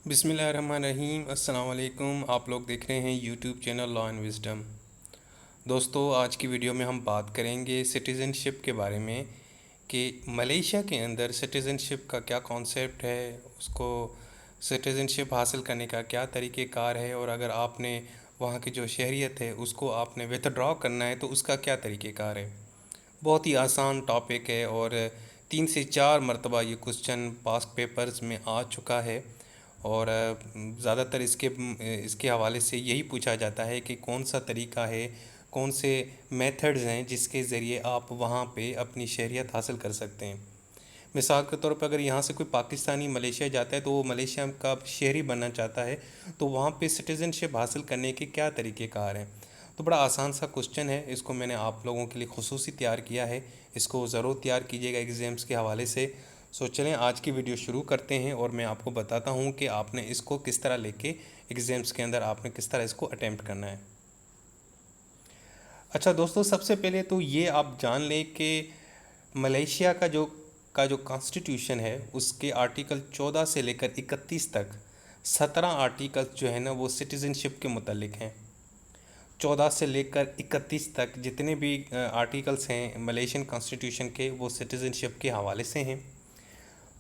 बिस्मिल्लाहिर्रहमानिर्रहीम। अस्सलाम वालेकुम। आप लोग देख रहे हैं YouTube channel law and wisdom. दोस्तों, आज की वीडियो में हम बात करेंगे सिटीज़नशिप के बारे में कि मलेशिया के अंदर सिटीज़नशिप का क्या कॉन्सेप्ट है, उसको सिटीज़नशिप हासिल करने का क्या तरीक़ेकार है, और अगर आपने वहाँ की जो शहरियत है उसको आपने विथड्रॉ करना है तो उसका क्या तरीक़ेकार है। बहुत ही आसान टॉपिक है और 3 से 4 मरतबा ये क्वेश्चन पास्ट पेपर्स में आ चुका है। और ज़्यादातर इसके हवाले से यही पूछा जाता है कि कौन सा तरीका है, कौन से मेथड्स हैं जिसके ज़रिए आप वहाँ पे अपनी शहरियत हासिल कर सकते हैं। मिसाल के तौर पर अगर यहाँ से कोई पाकिस्तानी मलेशिया जाता है तो वो मलेशिया का शहरी बनना चाहता है, तो वहाँ पे सिटीज़नशिप हासिल करने के क्या तरीक़ेकार हैं। तो बड़ा आसान सा क्वेश्चन है, इसको मैंने आप लोगों के लिए खुसूसी तैयार किया है। इसको ज़रूर तैयार कीजिएगा एग्ज़ाम्स के हवाले से। सो चलें आज की वीडियो शुरू करते हैं और मैं आपको बताता हूँ कि आपने इसको किस तरह लेके एग्ज़ाम्स के अंदर आपने किस तरह इसको अटैम्प्ट करना है। अच्छा दोस्तों, सबसे पहले तो ये आप जान लें कि मलेशिया का जो कॉन्स्टिट्यूशन है उसके आर्टिकल 14 से लेकर 31 तक 17 आर्टिकल्स जो है ना वो सिटीज़नशिप के मुतालिक हैं। 14 से लेकर 31 तक जितने भी आर्टिकल्स हैं मलेशियन कॉन्स्टिट्यूशन के, वो सिटीज़नशिप के हवाले से हैं।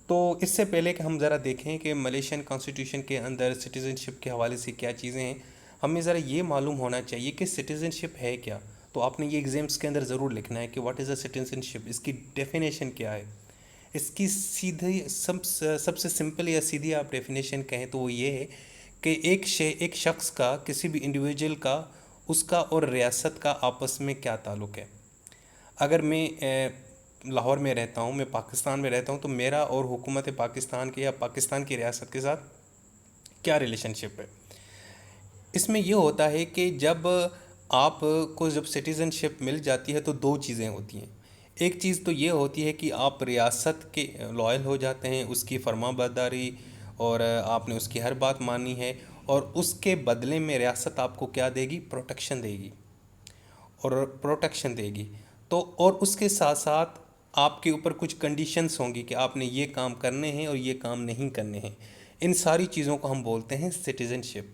तो इससे पहले कि हम ज़रा देखें कि मलेशियन कॉन्स्टिट्यूशन के अंदर सिटीज़नशिप के हवाले से क्या चीज़ें हैं, हमें ज़रा ये मालूम होना चाहिए कि सिटीज़नशिप है क्या। तो आपने ये एग्ज़ाम्स के अंदर ज़रूर लिखना है कि व्हाट इज़ अ सिटीज़नशिप, इसकी डेफिनेशन क्या है। इसकी सीधी सबसे सिंपल या सीधी आप डेफिनेशन कहें तो वो ये है कि एक शख्स का, किसी भी इंडिविजुअल का, उसका और रियासत का आपस में क्या ताल्लुक़ है। अगर मैं लाहौर में रहता हूँ, मैं पाकिस्तान में रहता हूँ, तो मेरा और हुकूमत पाकिस्तान के या पाकिस्तान की रियासत के साथ क्या रिलेशनशिप है। इसमें ये होता है कि जब सिटीज़नशिप मिल जाती है तो दो चीज़ें होती हैं। एक चीज़ तो ये होती है कि आप रियासत के लॉयल हो जाते हैं, उसकी फरमाबरदारी और आपने उसकी हर बात मानी है, और उसके बदले में रियासत आपको क्या देगी, प्रोटेक्शन देगी। तो और उसके साथ साथ आपके ऊपर कुछ कंडीशंस होंगी कि आपने ये काम करने हैं और ये काम नहीं करने हैं। इन सारी चीज़ों को हम बोलते हैं सिटीज़नशिप।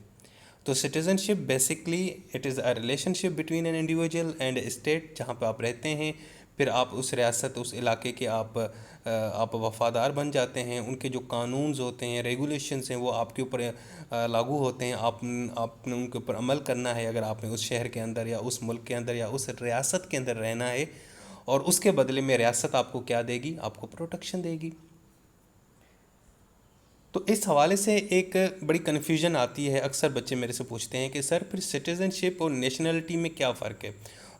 तो citizenship basically it is a relationship between an individual and state, जहाँ पे आप रहते हैं। फिर आप उस रियासत, उस इलाके के आप वफ़ादार बन जाते हैं। उनके जो कानून्स होते हैं, रेगुलेशंस हैं, वो आपके ऊपर लागू होते हैं। आपने उनके ऊपर अमल करना है अगर आपने उस शहर के अंदर या उस मुल्क के अंदर या उस रियासत के अंदर रहना है। और उसके बदले में रियासत आपको क्या देगी, आपको प्रोटेक्शन देगी। तो इस हवाले से एक बड़ी कन्फ्यूजन आती है। अक्सर बच्चे मेरे से पूछते हैं कि सर फिर सिटीज़नशिप और नेशनलिटी में क्या फ़र्क है।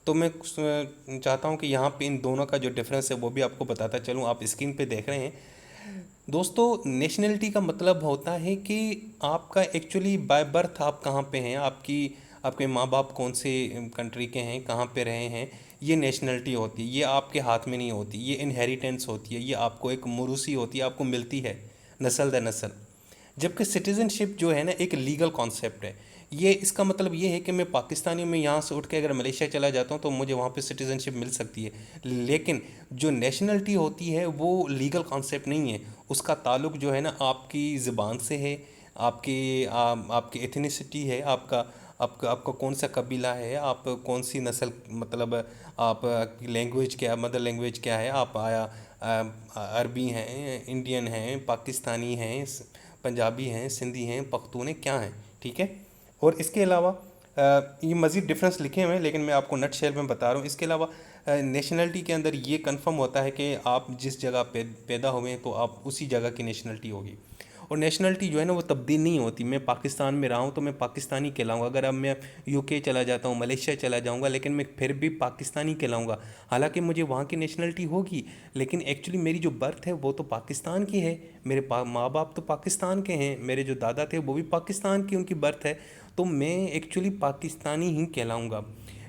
तो मैं चाहता हूँ कि यहाँ पे इन दोनों का जो डिफरेंस है वो भी आपको बताता चलूँ। आप स्क्रीन पे देख रहे हैं दोस्तों, नेशनलिटी का मतलब होता है कि आपका एक्चुअली बाय बर्थ आप कहाँ पे हैं, आपके माँ बाप कौन से कंट्री के हैं, कहाँ पे रहे हैं। ये नेशनलिटी होती है। ये आपके हाथ में नहीं होती, ये इनहेरिटेंस होती है, ये आपको एक मुरूसी होती है, आपको मिलती है नस्ल दर नस्ल। जबकि सिटीज़नशिप जो है ना एक लीगल कॉन्सेप्ट है। ये इसका मतलब ये है कि मैं पाकिस्तानी में यहाँ से उठ के अगर मलेशिया चला जाता हूँ तो मुझे वहाँ पे सिटीज़नशिप मिल सकती है। लेकिन जो नेशनलिटी होती है वो लीगल कॉन्सेप्ट नहीं है। उसका ताल्लुक जो है ना आपकी ज़बान से है, आपकी एथनिसिटी है, आपका आपका आपका कौन सा कबीला है, आप कौन सी नस्ल, मतलब आप लैंग्वेज क्या, मदर लैंग्वेज क्या है, आप अरबी हैं, इंडियन हैं, पाकिस्तानी हैं, पंजाबी हैं, सिंधी हैं, पख्तून हैं, क्या हैं। ठीक है। और इसके अलावा ये मज़ीद डिफरेंस लिखे हुए हैं लेकिन मैं आपको नट शेल में बता रहा हूँ। इसके अलावा नेशनलिटी के अंदर ये कंफर्म होता है कि आप जिस जगह पैदा हुए हैं तो आप उसी जगह की नेशनलिटी होगी। और नेशनलिटी जो है ना वो तब्दील नहीं होती। मैं पाकिस्तान में रहा हूँ तो मैं पाकिस्तानी कहलाऊँगा। अगर अब मैं यूके चला जाता हूँ, मलेशिया चला जाऊँगा, लेकिन मैं फिर भी पाकिस्तानी कहलाऊँगा। हालांकि मुझे वहाँ की नेशनलिटी होगी, लेकिन एक्चुअली मेरी जो बर्थ है वो तो पाकिस्तान की है। मेरे माँ बाप तो पाकिस्तान के हैं, मेरे जो दादा थे वो भी पाकिस्तान की उनकी बर्थ है। तो मैं एक्चुअली पाकिस्तानी ही कहलाऊँगा।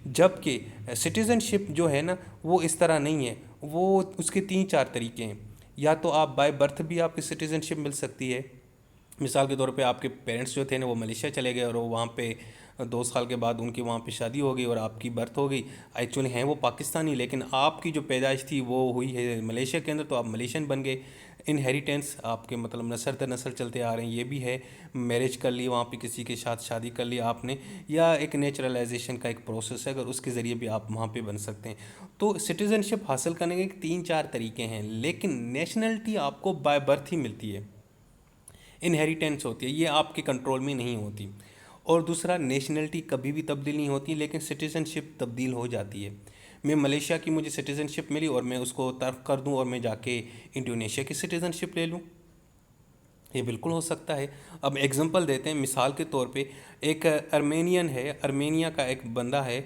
जबकि सिटीज़नशिप जो है ना वो इस तरह नहीं है। वो उसके 3-4 तरीके हैं। या तो आप बाय बर्थ भी आपकी सिटीज़नशिप मिल सकती है। मिसाल के तौर पे आपके पेरेंट्स जो थे ना वो मलेशिया चले गए और वो वहाँ पे 2 साल के बाद उनकी वहाँ पे शादी हो गई और आपकी बर्थ हो गई। एक्चुअली हैं वो पाकिस्तानी, लेकिन आपकी जो पैदाइश थी वो हुई है मलेशिया के अंदर, तो आप मलेशियन बन गए। इनहेरिटेंस आपके मतलब नस्ल दर नस्ल चलते आ रहे हैं, ये भी है। मैरिज कर ली, वहाँ पे किसी के साथ शादी कर ली आपने, या एक नेचुरलाइजेशन का एक प्रोसेस है, अगर उसके ज़रिए भी आप वहाँ पे बन सकते हैं। तो सिटीज़नशिप हासिल करने के 3-4 तरीके हैं, लेकिन नेशनलिटी आपको बाय बर्थ ही मिलती है, इनहेरिटेंस होती है, ये आपके कंट्रोल में नहीं होती। और दूसरा, नेशनलिटी कभी भी तब्दील नहीं होती, लेकिन सिटीज़नशिप तब्दील हो जाती है। मैं मलेशिया की मुझे सिटीज़नशिप मिली और मैं उसको तर्क कर दूं और मैं जाके इंडोनेशिया की सिटीज़नशिप ले लूं, ये बिल्कुल हो सकता है। अब एग्जांपल देते हैं, मिसाल के तौर पे एक अर्मेनियन है, अर्मेनिया का एक बंदा है,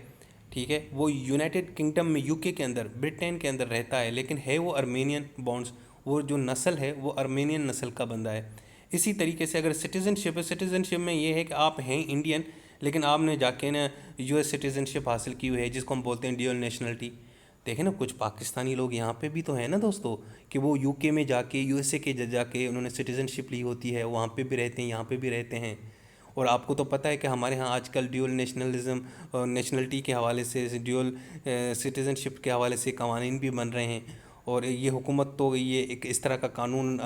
ठीक है, वो यूनाइटेड किंगडम में, यूके के अंदर, ब्रिटेन के अंदर रहता है, लेकिन है वो अर्मेनियन बॉन्ड्स, वो जो नस्ल है वो अर्मेनियन नस्ल का बंदा है। इसी तरीके से अगर सिटीज़नशिप है, सिटीज़नशिप में ये है कि आप हैं इंडियन, लेकिन आपने जाके ना यूएस सिटीज़नशिप हासिल की हुई है, जिसको हम बोलते हैं ड्यूअल नेशनलिटी। देखें ना, कुछ पाकिस्तानी लोग यहाँ पे भी तो हैं ना दोस्तों, कि वो यूके में जाके, यूएसए के जाके उन्होंने सिटीज़नशिप ली होती है, वहाँ पे भी रहते हैं, यहाँ पे भी रहते हैं। और आपको तो पता है कि हमारे यहाँ आजकल ड्यूअल नेशनलिज्म और नेशनलिटी के हवाले से, ड्यूअल सिटीज़नशिप के हवाले से कवानीन भी बन रहे हैं। और ये हुकूमत तो ये एक इस तरह का कानून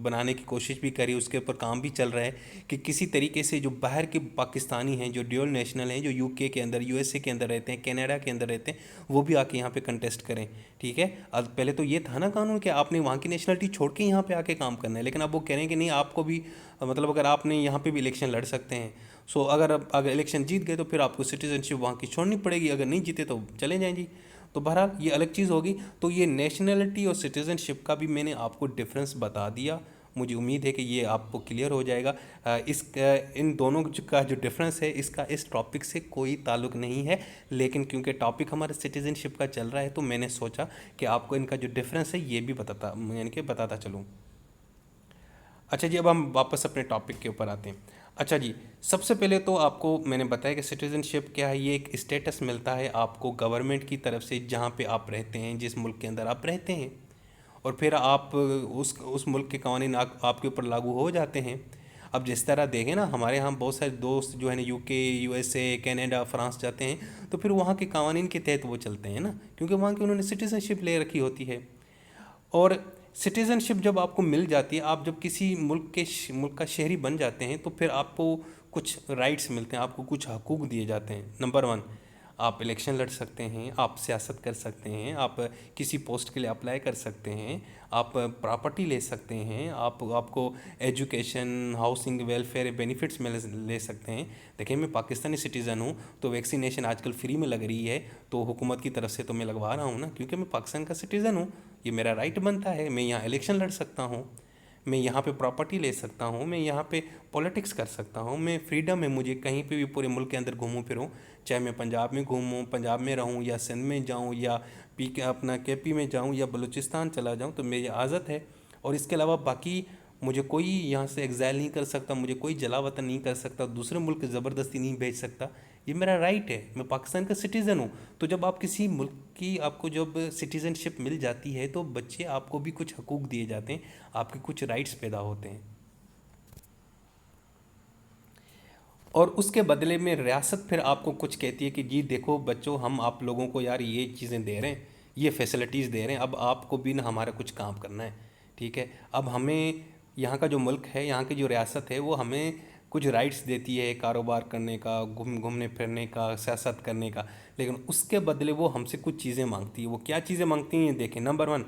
बनाने की कोशिश भी करी, उसके ऊपर काम भी चल रहा है कि किसी तरीके से जो बाहर के पाकिस्तानी हैं, जो ड्यूअल नेशनल हैं, जो यूके के अंदर, यूएसए के अंदर रहते हैं, कनाडा के अंदर रहते हैं, वो भी आके यहाँ पे कंटेस्ट करें। ठीक है, अब पहले तो ये था ना कानून कि आपने वहाँ की नेशनलिटी छोड़ के यहाँ पे आके काम करना है, लेकिन अब वो कह रहे हैं कि नहीं, आपको भी मतलब अगर आपने यहाँ पे भी इलेक्शन लड़ सकते हैं। सो अगर इलेक्शन जीत गए तो फिर आपको सिटीजनशिप वहाँ की छोड़नी पड़ेगी, अगर नहीं जीते तो चले जाएं जी। तो बहरहाल ये अलग चीज़ होगी। तो ये नेशनलिटी और सिटीज़नशिप का भी मैंने आपको डिफरेंस बता दिया, मुझे उम्मीद है कि ये आपको क्लियर हो जाएगा। इन दोनों का जो डिफरेंस है, इसका इस टॉपिक से कोई ताल्लुक नहीं है, लेकिन क्योंकि टॉपिक हमारा सिटीज़नशिप का चल रहा है तो मैंने सोचा कि आपको इनका जो डिफरेंस है ये भी यानी कि बताता चलूँ। अच्छा जी, अब हम वापस अपने टॉपिक के ऊपर आते हैं। अच्छा जी, सबसे पहले तो आपको मैंने बताया कि सिटीज़नशिप क्या है। ये एक स्टेटस मिलता है आपको गवर्नमेंट की तरफ से, जहाँ पे आप रहते हैं, जिस मुल्क के अंदर आप रहते हैं, और फिर आप उस मुल्क के कानून आपके ऊपर लागू हो जाते हैं। अब जिस तरह देखें ना, हमारे यहाँ बहुत सारे दोस्त जो है ना यूके, यूएसए, कनाडा, फ्रांस जाते हैं, तो फिर वहाँ के कानून के तहत वो चलते हैं ना, क्योंकि वहाँ की उन्होंने सिटीज़नशिप ले रखी होती है। और सिटीज़नशिप जब आपको मिल जाती है, आप जब किसी मुल्क का शहरी बन जाते हैं, तो फिर आपको कुछ राइट्स मिलते हैं, आपको कुछ हकूक़ दिए जाते हैं। नंबर 1, आप इलेक्शन लड़ सकते हैं, आप सियासत कर सकते हैं, आप किसी पोस्ट के लिए अप्लाई कर सकते हैं, आप प्रॉपर्टी ले सकते हैं, आपको एजुकेशन, हाउसिंग, वेलफेयर बेनिफिट्स में ले सकते हैं। देखिए, मैं पाकिस्तानी सिटीज़न हूँ, तो वैक्सीनेशन आजकल फ्री में लग रही है, तो हुकूमत की तरफ से तो मैं लगवा रहा हूँ ना, क्योंकि मैं पाकिस्तान का सिटीज़न हूँ, ये मेरा राइट बनता है। मैं यहाँ इलेक्शन लड़ सकता हूँ, मैं यहाँ पे प्रॉपर्टी ले सकता हूँ, मैं यहाँ पे पॉलिटिक्स कर सकता हूँ, मैं फ्रीडम है मुझे कहीं पे भी पूरे मुल्क के अंदर घूमूँ फिरूँ, चाहे मैं पंजाब में घूमूँ, पंजाब में रहूँ, या सिंध में जाऊँ, या अपना केपी में जाऊँ, या बलूचिस्तान चला जाऊँ, तो मेरी आज़ाद है। और इसके अलावा बाकी मुझे कोई यहाँ से एग्ज़ाइल नहीं कर सकता, मुझे कोई जला वतन नहीं कर सकता, दूसरे मुल्क ज़बरदस्ती नहीं भेज सकता, ये मेरा राइट है, मैं पाकिस्तान का सिटीज़न हूँ। तो जब आप किसी मुल्क की आपको जब सिटीज़नशिप मिल जाती है, तो बच्चे आपको भी कुछ हकूक़ दिए जाते हैं, आपके कुछ राइट्स पैदा होते हैं, और उसके बदले में रियासत फिर आपको कुछ कहती है कि जी देखो बच्चों, हम आप लोगों को यार ये चीज़ें दे रहे हैं, ये फैसिलिटीज़ दे रहे हैं, अब आपको भी ना हमारा कुछ काम करना है। ठीक है, अब हमें यहाँ का जो मुल्क है, यहाँ की जो रियासत है, वो हमें कुछ राइट्स देती है, कारोबार करने का, घूमने फिरने का, सियासत करने का, लेकिन उसके बदले वो हमसे कुछ चीज़ें मांगती है। वो क्या चीज़ें मांगती हैं, देखें। नंबर 1,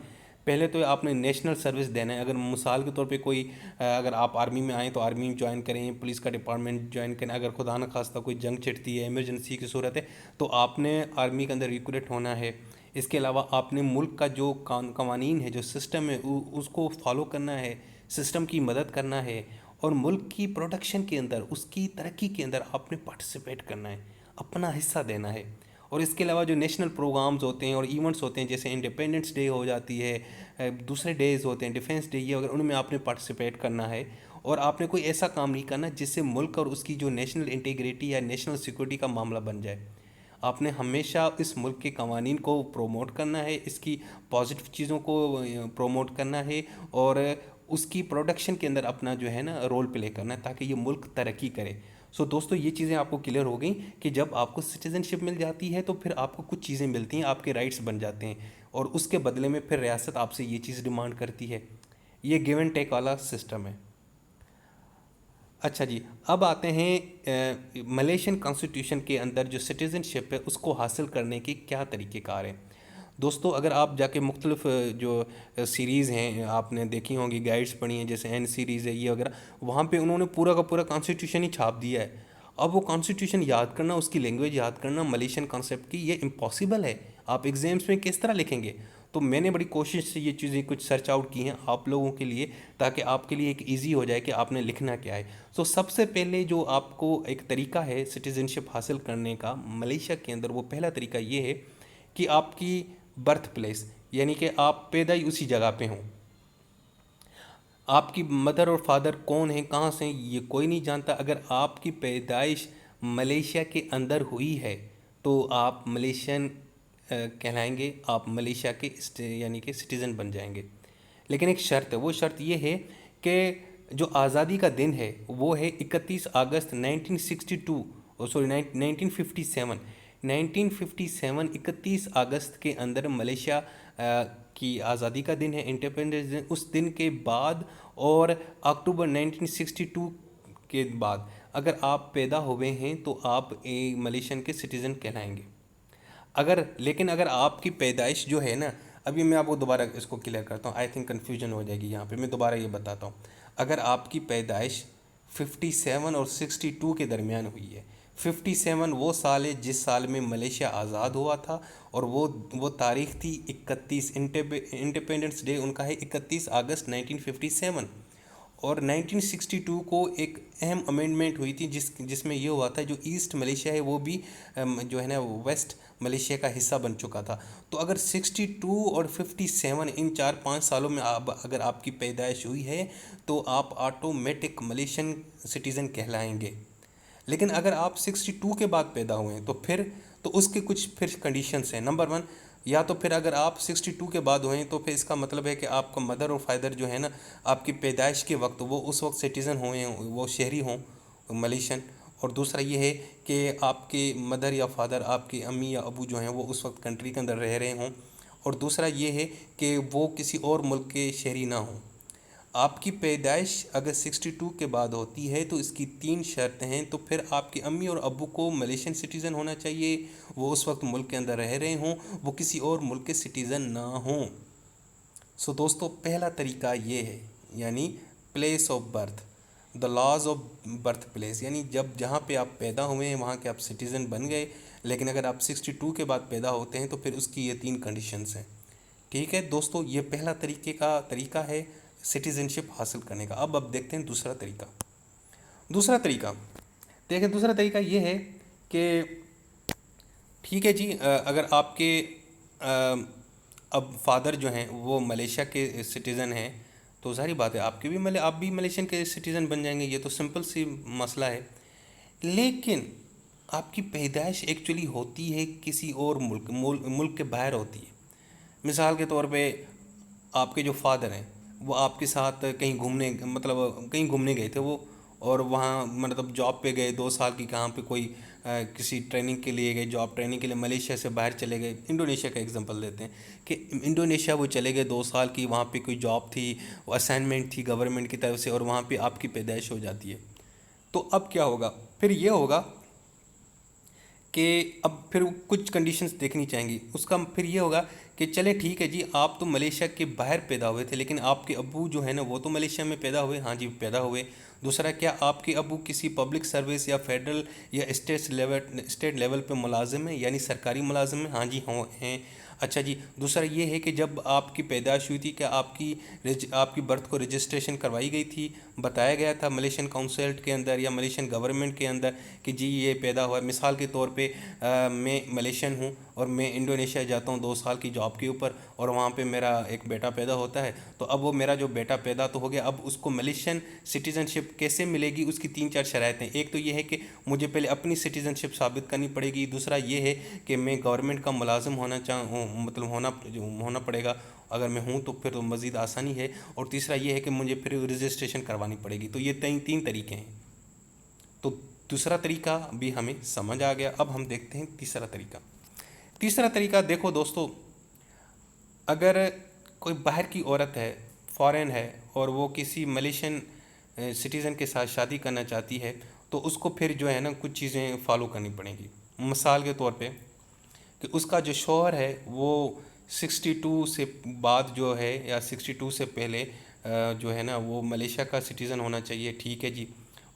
पहले तो आपने नेशनल सर्विस देना है। अगर मिसाल के तौर पे कोई अगर आप आर्मी में आएँ तो आर्मी में ज्वाइन करें, पुलिस का डिपार्टमेंट ज्वाइन करें। अगर खुदा न खास्ता कोई जंग छिड़ती है, इमरजेंसी की सूरत है, तो आपने आर्मी के अंदर रिक्रूट होना है। इसके अलावा आपने मुल्क का जो कवानीन है, जो सिस्टम है, उसको फॉलो करना है, सिस्टम की मदद करना है, और मुल्क की प्रोडक्शन के अंदर, उसकी तरक्की के अंदर आपने पार्टिसिपेट करना है, अपना हिस्सा देना है। और इसके अलावा जो नेशनल प्रोग्राम्स होते हैं और इवेंट्स होते हैं, जैसे इंडिपेंडेंस डे हो जाती है, दूसरे डेज़ होते हैं, डिफेंस डे, ये अगर उनमें आपने पार्टिसिपेट करना है, और आपने कोई ऐसा काम नहीं करना जिससे मुल्क और उसकी जो नेशनल इंटीग्रिटी या नेशनल सिक्योरिटी का मामला बन जाए। आपने हमेशा इस मुल्क के कवानीन को प्रोमोट करना है, इसकी पॉजिटिव चीज़ों को प्रोमोट करना है, और उसकी प्रोडक्शन के अंदर अपना जो है ना रोल प्ले करना है, ताकि ये मुल्क तरक्की करे। सो दोस्तों, ये चीज़ें आपको क्लियर हो गई कि जब आपको सिटीज़नशिप मिल जाती है तो फिर आपको कुछ चीज़ें मिलती हैं, आपके राइट्स बन जाते हैं, और उसके बदले में फिर रियासत आपसे ये चीज़ डिमांड करती है। ये गिव एंड टेक वाला सिस्टम है। अच्छा जी, अब आते हैं मलेशियन कॉन्स्टिट्यूशन के अंदर जो सिटीज़नशिप है उसको हासिल करने के क्या तरीक़ेकार हैं। दोस्तों, अगर आप जाके मुख्तलिफ जो सीरीज़ हैं आपने देखी होंगी, गाइड्स पढ़ी हैं, जैसे एन सीरीज़ है ये वगैरह, वहाँ पे उन्होंने पूरा का पूरा कॉन्स्टिट्यूशन ही छाप दिया है। अब वो कॉन्स्टिट्यूशन याद करना, उसकी लैंग्वेज याद करना मलेशियन कॉन्सेप्ट की, ये इम्पॉसिबल है। आप एग्ज़ाम्स में किस तरह लिखेंगे। तो मैंने बड़ी कोशिश से ये चीज़ें कुछ सर्च आउट की हैं आप लोगों के लिए, ताकि आपके लिए एक ईजी हो जाए कि आपने लिखना क्या है। तो सबसे पहले जो आपको एक तरीका है सिटीज़नशिप हासिल करने का मलेशिया के अंदर, वो पहला तरीका ये है कि आपकी बर्थ प्लेस, यानी कि आप पैदा ही उसी जगह पे हों। आपकी मदर और फादर कौन हैं, कहाँ से हैं, ये कोई नहीं जानता। अगर आपकी पैदाइश मलेशिया के अंदर हुई है तो आप मलेशियन कहलाएंगे, आप मलेशिया के यानी कि सिटीज़न बन जाएंगे। लेकिन एक शर्त है, वो शर्त ये है कि जो आज़ादी का दिन है वो है 31 अगस्त 1962, सॉरी 1957। 1957 31 अगस्त के अंदर मलेशिया की आज़ादी का दिन है, इंडिपेंडेंस दिन। उस दिन के बाद और अक्टूबर 1962 के बाद अगर आप पैदा हुए हैं तो आप मलेशियन के सिटीज़न कहलाएंगे। लेकिन अगर आपकी पैदाइश जो है ना, अभी मैं आपको दोबारा इसको क्लियर करता हूँ, आई थिंक कन्फ्यूजन हो जाएगी यहाँ पे, मैं दोबारा ये बताता हूँ। अगर आपकी पैदाइश 57 और 62 के दरमियान हुई है, 57 वो साल है जिस साल में मलेशिया आज़ाद हुआ था, और वो तारीख थी 31, इंडिपेंडेंस डे उनका है 31 अगस्त 1957। और 1962 को एक अहम अमेंडमेंट हुई थी जिसमें ये हुआ था, जो ईस्ट मलेशिया है वो भी जो है ना वेस्ट मलेशिया का हिस्सा बन चुका था। तो अगर 62 और 57 इन 4-5 सालों में अगर आपकी पैदाइश हुई है तो आप ऑटोमेटिक मलेशियन सिटीज़न कहलाएंगे। लेकिन अगर आप 62 के बाद पैदा हुए हैं तो उसके कुछ फिर कंडीशंस हैं। नंबर 1, या तो फिर अगर आप 62 के बाद हुए हैं तो फिर इसका मतलब है कि आपका मदर और फादर जो है ना, आपकी पैदाइश के वक्त वो उस वक्त सिटीज़न हुए हैं, वो शहरी हों मलेशियन। और दूसरा ये है कि आपके मदर या फादर, आपकी अम्मी या अबू जो हैं वो उस वक्त कंट्री के अंदर रह रहे हों। और दूसरा ये है कि वो किसी और मुल्क के शहरी ना हों। आपकी पैदाइश अगर 62 के बाद होती है तो इसकी 3 शर्तें हैं। तो फिर आपकी अम्मी और अब्बू को मलेशियन सिटीज़न होना चाहिए, वो उस वक्त मुल्क के अंदर रह रहे हों, वो किसी और मुल्क के सिटीज़न ना हों। सो दोस्तों, पहला तरीका ये है, यानी place of birth, the laws of birth place, यानी जहाँ पे आप पैदा हुए हैं वहाँ के आप सिटीज़न बन गए। लेकिन अगर आप 62 के बाद पैदा होते हैं तो फिर उसकी ये 3 कंडीशंस हैं। ठीक है दोस्तों, ये पहला तरीका है सिटीज़नशिप हासिल करने का। अब देखते हैं दूसरा तरीका। दूसरा तरीका ये है कि ठीक है जी, अगर आपके अब फादर जो हैं वो मलेशिया के सिटीज़न हैं तो सारी बात है आप भी मलेशियन के सिटीज़न बन जाएंगे, ये तो सिंपल सी मसला है। लेकिन आपकी पैदाइश एक्चुअली होती है किसी और मुल्क के बाहर होती है। मिसाल के तौर पे आपके जो फादर हैं वो आपके साथ कहीं घूमने गए थे वो, और वहाँ मतलब जॉब पे गए 2 साल की, कहाँ पे कोई किसी ट्रेनिंग के लिए गए, जॉब ट्रेनिंग के लिए मलेशिया से बाहर चले गए। इंडोनेशिया का एग्जांपल देते हैं कि इंडोनेशिया वो चले गए 2 साल की, वहाँ पे कोई जॉब थी, वो असाइनमेंट थी गवर्नमेंट की तरफ से, और वहाँ पे आपकी पैदाइश हो जाती है। तो अब क्या होगा, फिर ये होगा कि अब फिर कुछ कंडीशंस देखनी चाहेंगी। उसका फिर ये होगा कि चले ठीक है जी, आप तो मलेशिया के बाहर पैदा हुए थे, लेकिन आपके अब्बू जो है ना वो तो मलेशिया में पैदा हुए। हाँ जी, पैदा हुए। दूसरा, क्या आपके अब्बू किसी पब्लिक सर्विस या फेडरल या स्टेट लेवल पे मुलाजिम है, यानी सरकारी मुलाजिम है? हाँ जी, हैं। अच्छा जी, दूसरा ये है कि जब आपकी पैदाइश हुई थी क्या आपकी बर्थ को रजिस्ट्रेशन करवाई गई थी, बताया गया था मलेशियन काउंसिल के अंदर या मलेशियन गवर्नमेंट के अंदर कि जी ये पैदा हुआ। मिसाल के तौर पे मैं मलेशियन हूँ और मैं इंडोनेशिया जाता हूँ 2 साल की जॉब के ऊपर, और वहाँ पे मेरा एक बेटा पैदा होता है। तो अब वो मेरा जो बेटा पैदा तो हो गया, अब उसको मलेशियन सिटीज़नशिप कैसे मिलेगी, उसकी 3-4 शरायतें। एक तो ये है कि मुझे पहले अपनी सिटीज़नशिप साबित करनी पड़ेगी। दूसरा ये है कि मैं गवर्नमेंट का मुलाजिम होना पड़ेगा, अगर मैं हूँ तो फिर तो मज़ीद आसानी है। और तीसरा ये है कि मुझे फिर रजिस्ट्रेशन करवानी पड़ेगी। तो ये 3 तरीके हैं। तो दूसरा तरीका भी हमें समझ आ गया। अब हम देखते हैं तीसरा तरीका। देखो दोस्तों, अगर कोई बाहर की औरत है, फॉरेन है, और वो किसी मलेशियन सिटीज़न के साथ शादी करना चाहती है, तो उसको फिर जो है ना कुछ चीज़ें फॉलो करनी पड़ेंगी। मिसाल के तौर पे कि उसका जो शौहर है वो 62 से बाद जो है या 62 से पहले जो है ना वो मलेशिया का सिटीज़न होना चाहिए, ठीक है जी।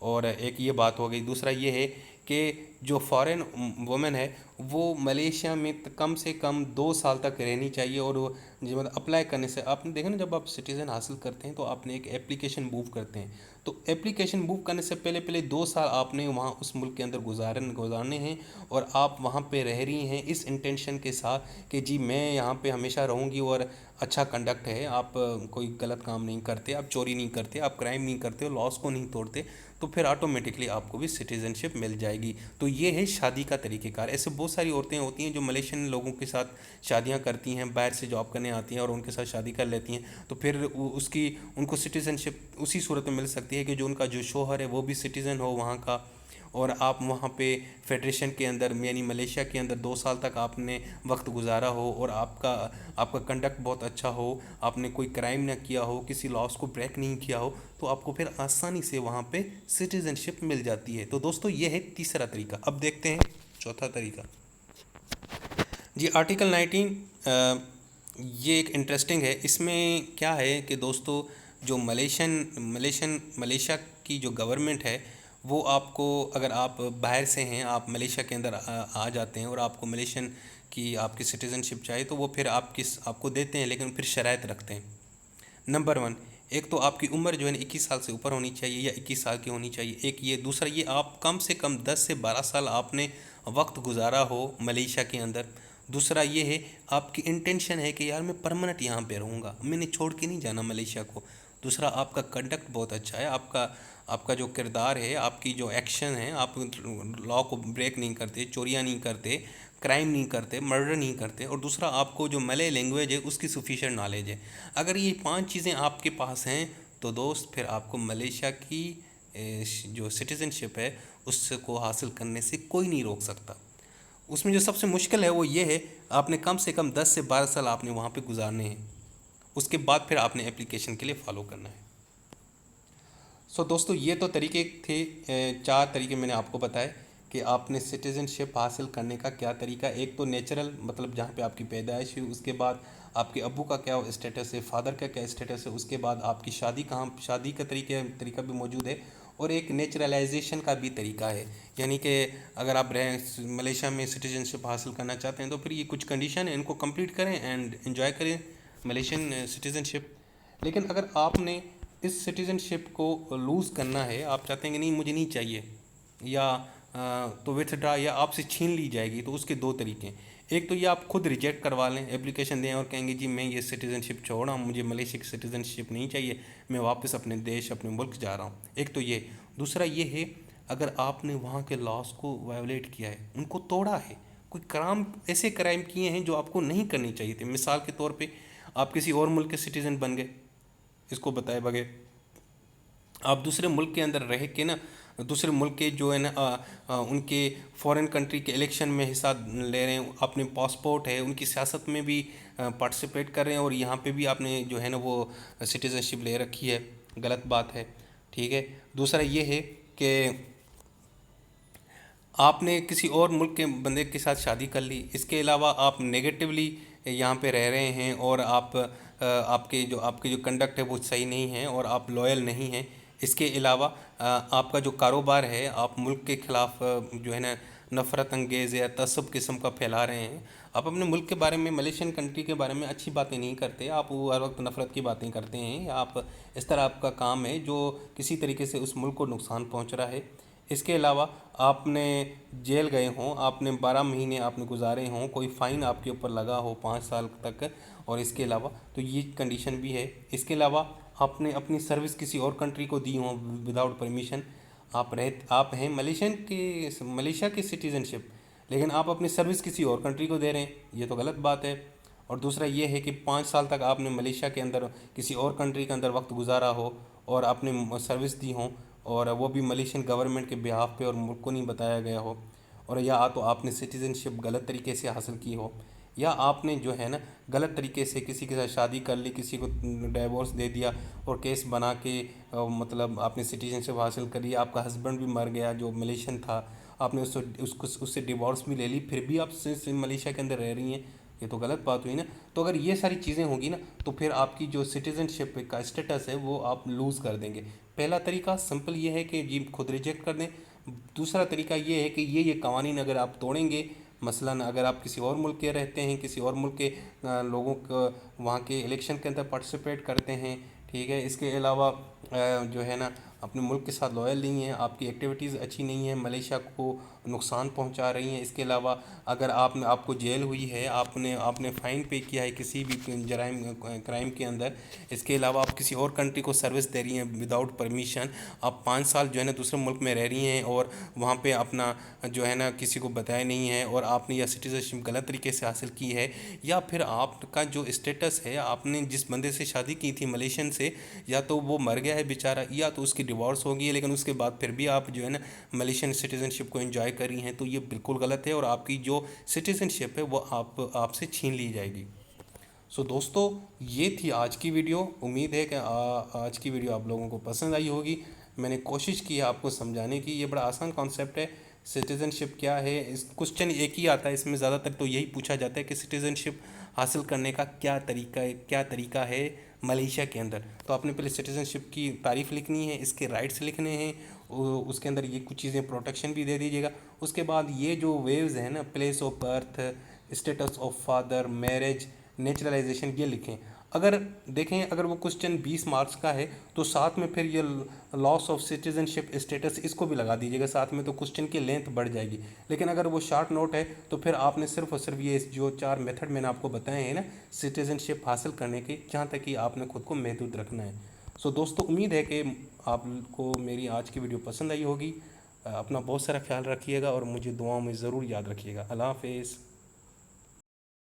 और एक ये बात हो गई। दूसरा ये है कि जो फॉरेन वुमेन है वो मलेशिया में कम से कम 2 साल तक रहनी चाहिए। और वो जो मतलब अप्लाई करने से आपने देखा ना, जब आप सिटीज़न हासिल करते हैं तो आपने एक एप्लीकेशन मूव करते हैं, तो एप्लीकेशन मूव करने से पहले पहले 2 साल आपने वहाँ उस मुल्क के अंदर गुजारने हैं। और आप वहाँ पे रह रही हैं इस इंटेंशन के साथ कि जी मैं यहाँ पे हमेशा रहूँगी और अच्छा कंडक्ट है, आप कोई गलत काम नहीं करते, आप चोरी नहीं करते, आप क्राइम नहीं करते, लॉस को नहीं तोड़ते, तो फिर ऑटोमेटिकली आपको भी सिटीज़नशिप मिल जाएगी। तो ये है शादी का तरीक़ेकार। ऐसे बहुत सारी औरतें होती हैं जो मलेशियन लोगों के साथ शादियां करती हैं, बाहर से जॉब करने आती हैं और उनके साथ शादी कर लेती हैं, तो फिर उसकी उनको सिटीज़नशिप उसी सूरत में मिल सकती है कि जो उनका जो शौहर है वो भी सिटीज़न हो वहाँ का, और आप वहाँ पे फेडरेशन के अंदर यानी मलेशिया के अंदर 2 साल तक आपने वक्त गुजारा हो और आपका आपका कंडक्ट बहुत अच्छा हो, आपने कोई क्राइम ना किया हो, किसी लॉस को ब्रेक नहीं किया हो, तो आपको फिर आसानी से वहाँ पे सिटीज़नशिप मिल जाती है। तो दोस्तों ये है तीसरा तरीका। अब देखते हैं चौथा तरीका जी। आर्टिकल 19 ये एक इंटरेस्टिंग है। इसमें क्या है कि दोस्तों जो मलेशिया की जो गवर्नमेंट है वो आपको, अगर आप बाहर से हैं, आप मलेशिया के अंदर आ जाते हैं और आपको मलेशियन की आपकी सिटीज़नशिप चाहिए, तो वो फिर आपको देते हैं, लेकिन फिर शराइत रखते हैं। नंबर 1, एक तो आपकी उम्र जो है ना 21 साल से ऊपर होनी चाहिए या 21 साल की होनी चाहिए, एक ये। दूसरा ये आप कम से कम 10 से 12 साल आपने वक्त गुजारा हो मलेशिया के अंदर। दूसरा ये है आपकी इंटेंशन है कि यार मैं परमानेंट यहाँ पे रहूँगा, मैंने छोड़ के नहीं जाना मलेशिया को। दूसरा आपका कंडक्ट बहुत अच्छा है, आपका आपका जो किरदार है, आपकी जो एक्शन है, आप लॉ को ब्रेक नहीं करते, चोरियाँ नहीं करते, क्राइम नहीं करते, मर्डर नहीं करते। और दूसरा आपको जो मलय लैंग्वेज है उसकी सफिशिएंट नॉलेज है। अगर ये 5 चीज़ें आपके पास हैं तो दोस्त फिर आपको मलेशिया की जो सिटीज़नशिप है उसको हासिल करने से कोई नहीं रोक सकता। उसमें जो सबसे मुश्किल है वो ये है, आपने कम से कम 10 से 12 साल आपने वहाँ पे गुजारने हैं, उसके बाद फिर आपने एप्लीकेशन के लिए फ़ॉलो करना है। सो दोस्तों ये तो तरीके थे, 4 तरीके मैंने आपको बताए कि आपने सिटीज़नशिप हासिल करने का क्या तरीका। एक तो नेचुरल, मतलब जहाँ पे आपकी पैदाइश हुई, उसके बाद आपके अब्बू का क्या स्टेटस है, फादर का क्या स्टेटस है, उसके बाद आपकी शादी का तरीका भी मौजूद है, और एक नेचुरलाइजेशन का भी तरीका है। यानी कि अगर आप मलेशिया में सिटीज़नशिप हासिल करना चाहते हैं तो फिर ये कुछ कंडीशन है, इनको कंप्लीट करें एंड एंजॉय करें मलेशियन सिटीज़नशिप। लेकिन अगर आपने इस सिटीज़नशिप को लूज़ करना है, आप चाहते हैं कि नहीं मुझे नहीं चाहिए, या तो विथड्रा या आपसे छीन ली जाएगी, तो उसके 2 तरीके हैं। एक तो ये आप खुद रिजेक्ट करवा लें, एप्लीकेशन दें और कहेंगे जी मैं ये सिटीज़नशिप छोड़ा, मुझे मलेशिया की सिटीज़नशिप नहीं चाहिए, मैं वापस अपने देश अपने मुल्क जा रहा हूँ। एक तो ये। दूसरा ये है, अगर आपने वहाँ के लॉस को वायोलेट किया है, उनको तोड़ा है, कोई ऐसे क्राइम किए हैं जो आपको नहीं करने चाहिए थे। मिसाल के तौर पे आप किसी और मुल्क के सिटीज़न बन गए इसको बताए बगैर, आप दूसरे मुल्क के अंदर रह के ना, दूसरे मुल्क के जो है ना उनके फॉरेन कंट्री के इलेक्शन में हिस्सा ले रहे हैं, अपने पासपोर्ट है, उनकी सियासत में भी पार्टिसिपेट कर रहे हैं, और यहाँ पे भी आपने जो है ना वो सिटीज़नशिप ले रखी है, गलत बात है, ठीक है। दूसरा ये है कि आपने किसी और मुल्क के बंदे के साथ शादी कर ली, इसके अलावा आप नेगेटिवली यहाँ पे रह रहे हैं, और आपके जो कंडक्ट है वो सही नहीं है, और आप लॉयल नहीं हैं। इसके अलावा आपका जो कारोबार है, आप मुल्क के ख़िलाफ़ जो है ना नफ़रत अंगेज़ या तसब किस्म का फैला रहे हैं। आप अपने मुल्क के बारे में, मलेशियन कंट्री के बारे में अच्छी बातें नहीं करते, आप वो हर वक्त नफ़रत की बातें करते हैं, या आप इस तरह आपका काम है जो किसी तरीके से उस मुल्क को नुकसान पहुँच रहा है। इसके अलावा आपने जेल गए हों, आपने 12 महीने आपने गुजारे हों, कोई फ़ाइन आपके ऊपर लगा हो 5 साल तक, और इसके अलावा तो ये कंडीशन भी है। इसके अलावा आपने अपनी सर्विस किसी और कंट्री को दी हो विदाउट परमिशन, आप हैं मलेशिया की सिटीज़नशिप, लेकिन आप अपनी सर्विस किसी और कंट्री को दे रहे हैं, ये तो गलत बात है। और दूसरा ये है कि 5 साल तक आपने मलेशिया के अंदर किसी और कंट्री के अंदर वक्त गुजारा हो और आपने सर्विस दी हो, और वो भी मलेशियन गवर्नमेंट के बिहाफ पे और मुल्क को नहीं बताया गया हो, और या तो आपने सिटीज़नशिप गलत तरीके से हासिल की हो, या आपने जो है ना गलत तरीके से किसी के साथ शादी कर ली, किसी को डाइवोर्स दे दिया और केस बना के मतलब आपने सिटीजनशिप हासिल कर ली, आपका हस्बैंड भी मर गया जो मलेशियन था, आपने उससे डिवोर्स भी ले ली, फिर भी आप मलेशिया के अंदर रह रही हैं, ये तो गलत बात हुई ना। तो अगर ये सारी चीज़ें होंगी ना तो फिर आपकी जो सिटीजनशिप का स्टेटस है वो आप लूज़ कर देंगे। पहला तरीका सिंपल ये है कि जी खुद रिजेक्ट कर दें। दूसरा तरीका ये है कि ये कवानीन अगर आप तोड़ेंगे, मसलन अगर आप किसी और मुल्क के रहते हैं, किसी और मुल्क के लोगों को वहाँ के इलेक्शन के अंदर पार्टिसिपेट करते हैं, ठीक है, इसके अलावा जो है ना अपने मुल्क के साथ लॉयल नहीं है, आपकी एक्टिविटीज़ अच्छी नहीं है, मलेशिया को नुकसान पहुंचा रही हैं, इसके अलावा अगर आपको जेल हुई है, आपने आपने फ़ाइन पे किया है किसी भी क्राइम के अंदर, इसके अलावा आप किसी और कंट्री को सर्विस दे रही हैं विदाउट परमिशन, आप 5 साल जो है ना दूसरे मुल्क में रह रही हैं और वहाँ पे अपना जो है ना किसी को बताया नहीं है, और आपने यह सिटीजनशिप गलत तरीके से हासिल की है, या फिर आपका जो स्टेटस है, आपने जिस बंदे से शादी की थी मलेशियन से, या तो वो मर गया है बेचारा, या तो उसकी डिवोर्स हो गई है, लेकिन उसके बाद फिर भी आप जो है ना मलेशियन सिटीजनशिप को एंजॉय कर रही हैं, तो ये बिल्कुल गलत है और आपकी जो सिटीजनशिप है वो आपसे छीन ली जाएगी। सो दोस्तों, ये थी आज की वीडियो। उम्मीद है कि आज की वीडियो आप लोगों को पसंद आई होगी। मैंने कोशिश की है आपको समझाने की। ये बड़ा आसान कॉन्सेप्ट है, सिटीज़नशिप क्या है। इस क्वेश्चन एक ही आता है इसमें, ज़्यादातर तो यही पूछा जाता है कि सिटीज़नशिप हासिल करने का क्या तरीका है मलेशिया के अंदर। तो आपने पहले सिटीज़नशिप की तारीफ़ लिखनी है, इसके राइट्स लिखने हैं, उसके अंदर ये कुछ चीज़ें प्रोटेक्शन भी दे दीजिएगा। उसके बाद ये जो वेव्स हैं ना, place of birth, status of father, marriage, naturalisation, ये लिखें। अगर देखें, अगर वो क्वेश्चन 20 मार्क्स का है तो साथ में फिर ये लॉस ऑफ सिटीजनशिप स्टेटस इसको भी लगा दीजिएगा साथ में, तो क्वेश्चन की लेंथ बढ़ जाएगी। लेकिन अगर वो शॉर्ट नोट है तो फिर आपने सिर्फ और सिर्फ ये जो 4 मेथड मैंने आपको बताए हैं ना सिटीजनशिप हासिल करने के, जहाँ तक कि आपने खुद को महदूद रखना है। सो दोस्तों, उम्मीद है कि आपको मेरी आज की वीडियो पसंद आई होगी। अपना बहुत सारा ख्याल रखिएगा और मुझे दुआओं में ज़रूर याद रखिएगा। अल्लाह हाफिज़।